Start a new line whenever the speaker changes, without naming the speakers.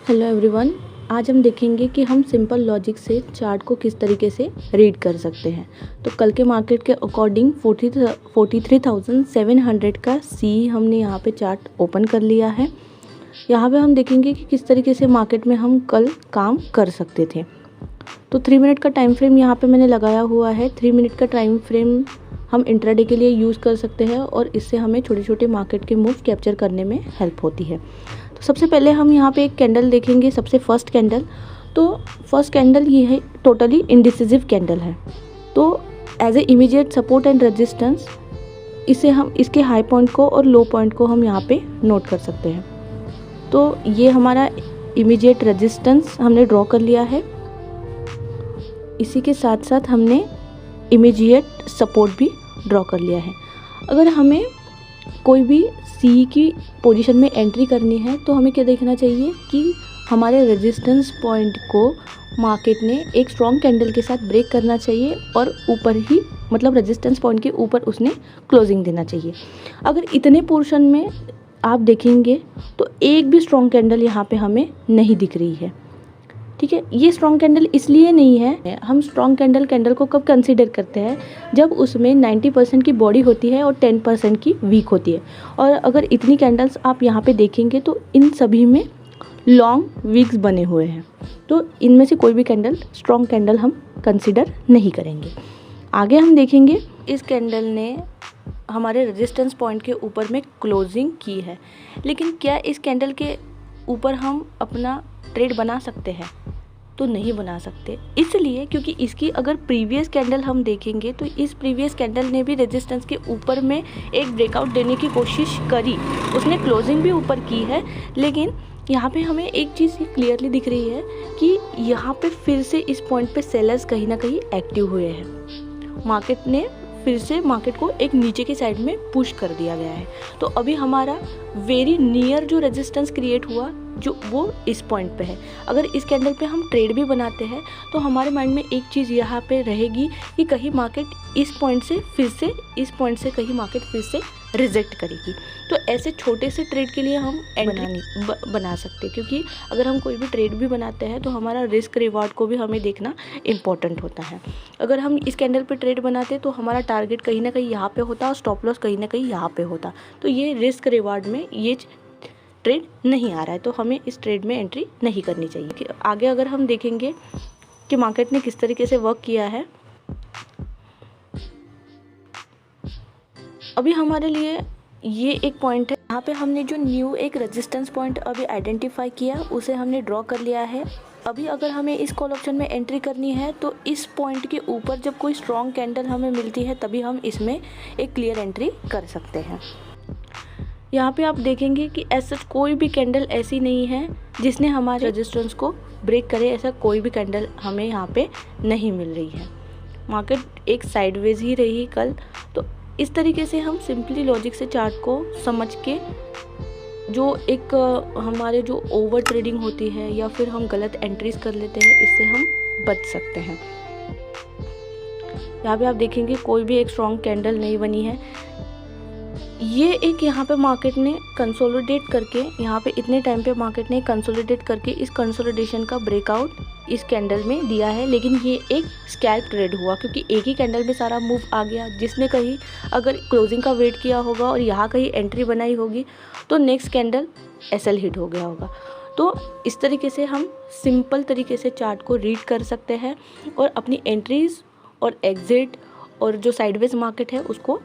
Hello everyone, आज हम देखेंगे कि हम सिंपल लॉजिक से चार्ट को किस तरीके से रीड कर सकते हैं। तो कल के मार्केट के अकॉर्डिंग 43,700 का सी हमने यहाँ पे चार्ट ओपन कर लिया है। यहाँ पे हम देखेंगे कि किस तरीके से मार्केट में हम कल काम कर सकते थे। तो 3 मिनट का टाइम फ्रेम यहाँ पे मैंने लगाया हुआ है। 3 मिनट का टाइम फ्रेम हम इंट्राडे के लिए यूज़ कर सकते हैं और इससे हमें छोटे छोटे मार्केट के मूव कैप्चर करने में हेल्प होती है। तो सबसे पहले हम यहाँ पे एक कैंडल देखेंगे, सबसे फर्स्ट कैंडल। तो फर्स्ट कैंडल ये है, टोटली इंडिसिसिव कैंडल है। तो as a immediate support and resistance इसे हम इसके हाई पॉइंट को और लो पॉइंट को हम यहाँ पे नोट कर सकते हैं। तो ये हमारा इमीडिएट रेजिस्टेंस हमने ड्रॉ कर लिया है। इसी के साथ साथ हमने इमीडिएट सपोर्ट भी ड्रॉ कर लिया है। अगर हमें कोई भी सी की पोजीशन में एंट्री करनी है तो हमें क्या देखना चाहिए कि हमारे रेजिस्टेंस पॉइंट को मार्केट ने एक स्ट्रॉन्ग कैंडल के साथ ब्रेक करना चाहिए और ऊपर ही, मतलब रेजिस्टेंस पॉइंट के ऊपर उसने क्लोजिंग देना चाहिए। अगर इतने पोर्शन में आप देखेंगे तो एक भी स्ट्रॉन्ग कैंडल यहाँ पे हमें नहीं दिख रही है। ठीक है, ये स्ट्रॉन्ग कैंडल इसलिए नहीं है। हम स्ट्रॉन्ग कैंडल को कब कंसीडर करते हैं, जब उसमें 90% की बॉडी होती है और 10% की वीक होती है। और अगर इतनी कैंडल्स आप यहाँ पे देखेंगे तो इन सभी में लॉन्ग वीक्स बने हुए हैं। तो इनमें से कोई भी कैंडल स्ट्रॉन्ग कैंडल हम कंसीडर नहीं करेंगे। आगे हम देखेंगे, इस कैंडल ने हमारे रेजिस्टेंस पॉइंट के ऊपर में क्लोजिंग की है, लेकिन क्या इस कैंडल के ऊपर हम अपना ट्रेड बना सकते हैं? तो नहीं बना सकते, इसलिए क्योंकि इसकी अगर प्रीवियस कैंडल हम देखेंगे तो इस प्रीवियस कैंडल ने भी रेजिस्टेंस के ऊपर में एक ब्रेकआउट देने की कोशिश करी। उसने क्लोजिंग भी ऊपर की है, लेकिन यहाँ पे हमें एक चीज़ क्लियरली दिख रही है कि यहाँ पे फिर से इस पॉइंट पे सेलर्स कहीं ना कहीं एक्टिव हुए हैं। मार्केट ने फिर से मार्केट को एक नीचे की साइड में पुश कर दिया गया है। तो अभी हमारा वेरी नियर जो रेजिस्टेंस क्रिएट हुआ जो वो इस पॉइंट पे है। अगर इस कैंडल पे हम ट्रेड भी बनाते हैं तो हमारे माइंड में एक चीज़ यहाँ पे रहेगी कि कहीं मार्केट इस पॉइंट से कहीं मार्केट फिर से रिजेक्ट करेगी। तो ऐसे छोटे से ट्रेड के लिए हम बना सकते हैं, क्योंकि अगर हम कोई भी ट्रेड भी बनाते हैं तो हमारा रिस्क रिवार्ड को भी हमें देखना इम्पॉर्टेंट होता है। अगर हम इस कैंडल पे ट्रेड बनाते तो हमारा टारगेट कहीं ना कहीं यहाँ पे होता और स्टॉप लॉस कहीं ना कहीं यहाँ पे होता। तो ये रिस्क रिवार्ड में ये ट्रेड नहीं आ रहा है, तो हमें इस ट्रेड में एंट्री नहीं करनी चाहिए। आगे अगर हम देखेंगे कि मार्केट ने किस तरीके से वर्क किया है, अभी हमारे लिए ये एक पॉइंट है। यहाँ पे हमने जो न्यू एक रेजिस्टेंस पॉइंट अभी आइडेंटिफाई किया उसे हमने ड्रॉ कर लिया है। अभी अगर हमें इस कॉल ऑप्शन में एंट्री करनी है तो इस पॉइंट के ऊपर जब कोई स्ट्रॉन्ग कैंडल हमें मिलती है तभी हम इसमें एक क्लियर एंट्री कर सकते हैं। यहाँ पे आप देखेंगे कि ऐसा कोई भी कैंडल ऐसी नहीं है जिसने हमारे रेजिस्टेंस को ब्रेक करे। ऐसा कोई भी कैंडल हमें यहाँ पे नहीं मिल रही है। मार्केट एक साइडवेज ही रही कल। तो इस तरीके से हम सिंपली लॉजिक से चार्ट को समझ के जो एक हमारे जो ओवर ट्रेडिंग होती है या फिर हम गलत एंट्रीज कर लेते हैं, इससे हम बच सकते हैं। यहाँ पे आप देखेंगे कोई भी एक स्ट्रॉन्ग कैंडल नहीं बनी है। ये एक यहाँ पे मार्केट ने कंसोलिडेट करके, यहाँ पे इतने टाइम पे मार्केट ने कंसोलिडेट करके इस कंसोलिडेशन का ब्रेकआउट इस कैंडल में दिया है, लेकिन ये एक स्कैल्प ट्रेड हुआ क्योंकि एक ही कैंडल में सारा मूव आ गया। जिसने कहीं अगर क्लोजिंग का वेट किया होगा और यहाँ कहीं एंट्री बनाई होगी तो नेक्स्ट कैंडल एसएल हिट हो गया होगा। तो इस तरीके से हम सिंपल तरीके से चार्ट को रीड कर सकते हैं और अपनी एंट्रीज और एग्जिट और जो साइडवेज मार्केट है उसको